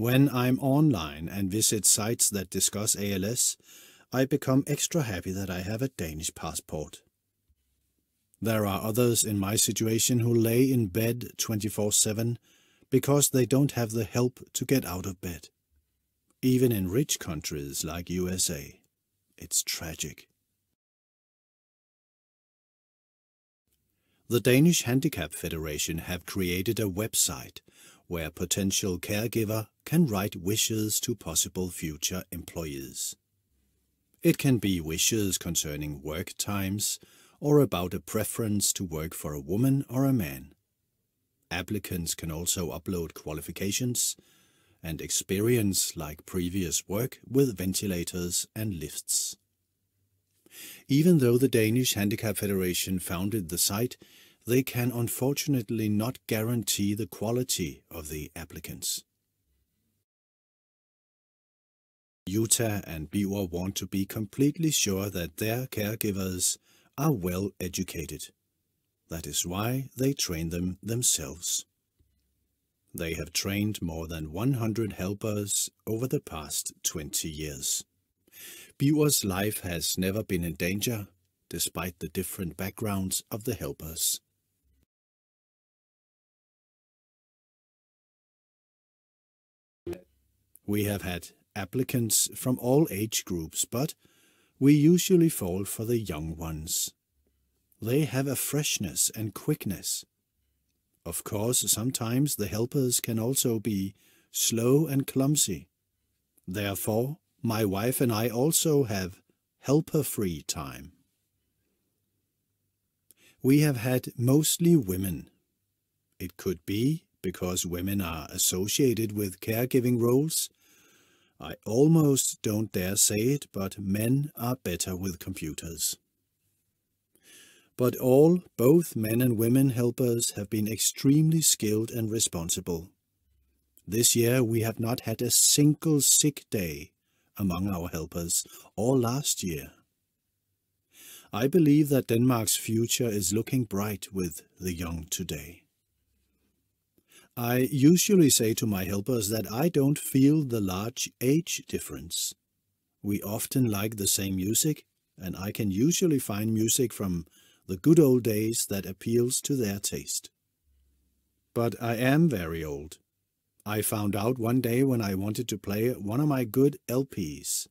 When I'm online and visit sites that discuss ALS, I become extra happy that I have a Danish passport. There are others in my situation who lay in bed 24/7 because they don't have the help to get out of bed. Even in rich countries like USA, it's tragic. The Danish Handicap Federation have created a website where potential caregiver can write wishes to possible future employees. It can be wishes concerning work times or about a preference to work for a woman or a man. Applicants can also upload qualifications and experience like previous work with ventilators and lifts. Even though the Danish Handicap Federation founded the site, they can unfortunately not guarantee the quality of the applicants. Jutta and Birger want to be completely sure that their caregivers are well educated. That is why they train them themselves. They have trained more than 100 helpers over the past 20 years. Birger's life has never been in danger, despite the different backgrounds of the helpers. We have had applicants from all age groups, but we usually fall for the young ones. They have a freshness and quickness. Of course, sometimes the helpers can also be slow and clumsy. Therefore, my wife and I also have helper-free time. We have had mostly women. It could be because women are associated with caregiving roles. I almost don't dare say it, but men are better with computers. But both men and women helpers have been extremely skilled and responsible. This year we have not had a single sick day among our helpers, or last year. I believe that Denmark's future is looking bright with the young today. I usually say to my helpers that I don't feel the large age difference. We often like the same music, and I can usually find music from the good old days that appeals to their taste. But I am very old. I found out one day when I wanted to play one of my good LPs.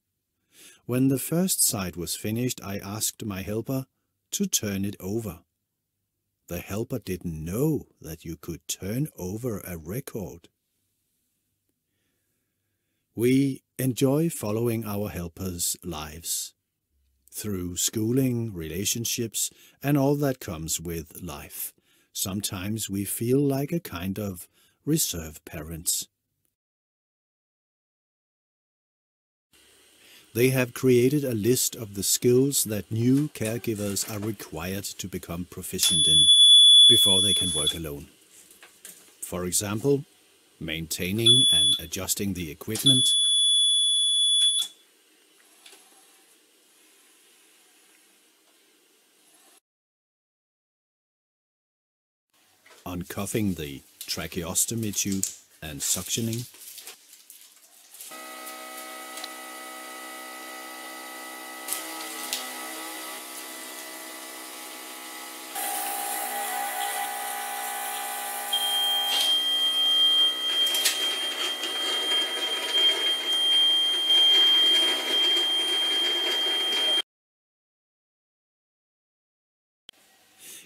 When the first side was finished, I asked my helper to turn it over. The helper didn't know that you could turn over a record. We enjoy following our helpers' lives through schooling, relationships, and all that comes with life. Sometimes we feel like a kind of reserve parents. They have created a list of the skills that new caregivers are required to become proficient in before they can work alone. For example, maintaining and adjusting the equipment, uncuffing the tracheostomy tube and suctioning,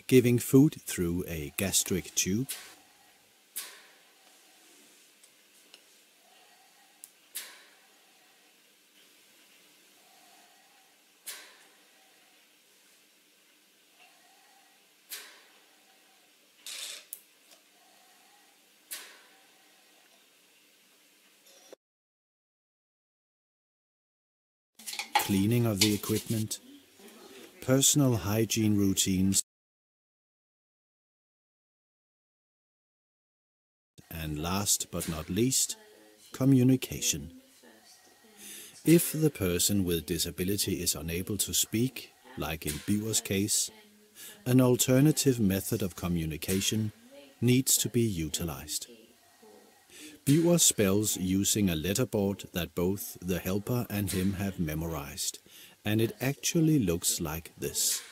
giving food through a gastric tube, cleaning of the equipment, personal hygiene routines, and last but not least, communication. If the person with disability is unable to speak, like in Birger's case, an alternative method of communication needs to be utilized. Birger spells using a letterboard that both the helper and him have memorized, and it actually looks like this.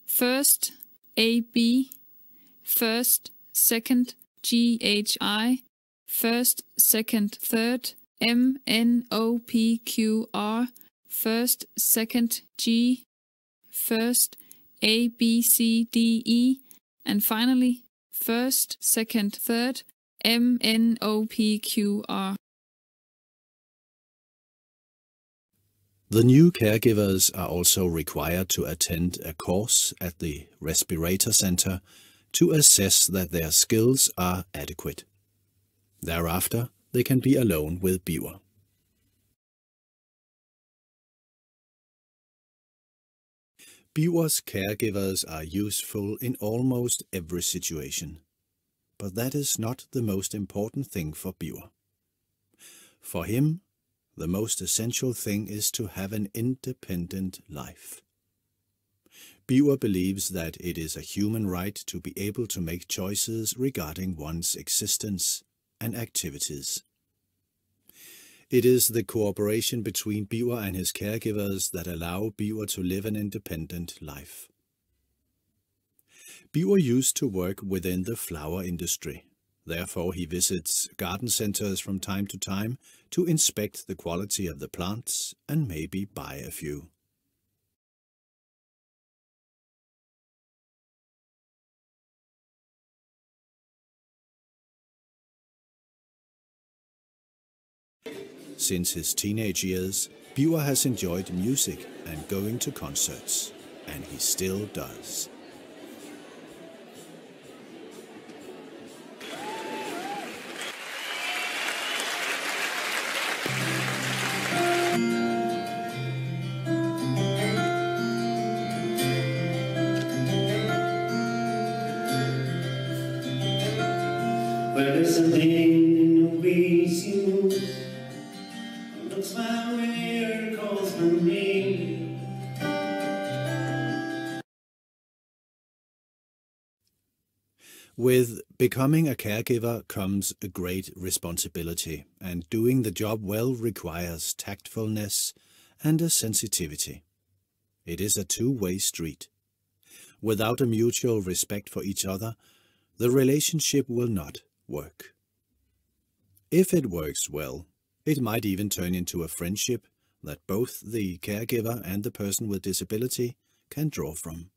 First, AB, first, second, GHI, first, second, third, MNOPQR, first, second, G, first, ABCDE, and finally, first, second, third, MNOPQR. The new caregivers are also required to attend a course at the Respiratory Center to assess that their skills are adequate. Thereafter, they can be alone with Birger. Birger's caregivers are useful in almost every situation, but that is not the most important thing for Birger. For him, the most essential thing is to have an independent life. Birger believes that it is a human right to be able to make choices regarding one's existence and activities. It is the cooperation between Birger and his caregivers that allow Birger to live an independent life. Birger used to work within the flower industry. Therefore, he visits garden centers from time to time to inspect the quality of the plants and maybe buy a few. Since his teenage years, Birger has enjoyed music and going to concerts, and he still does. Well, there's something in the ways you move. Looks like miracles for me. With becoming a caregiver comes a great responsibility, and doing the job well requires tactfulness and a sensitivity. It is a two-way street. Without a mutual respect for each other, the relationship will not work. If it works well, it might even turn into a friendship that both the caregiver and the person with disability can draw from.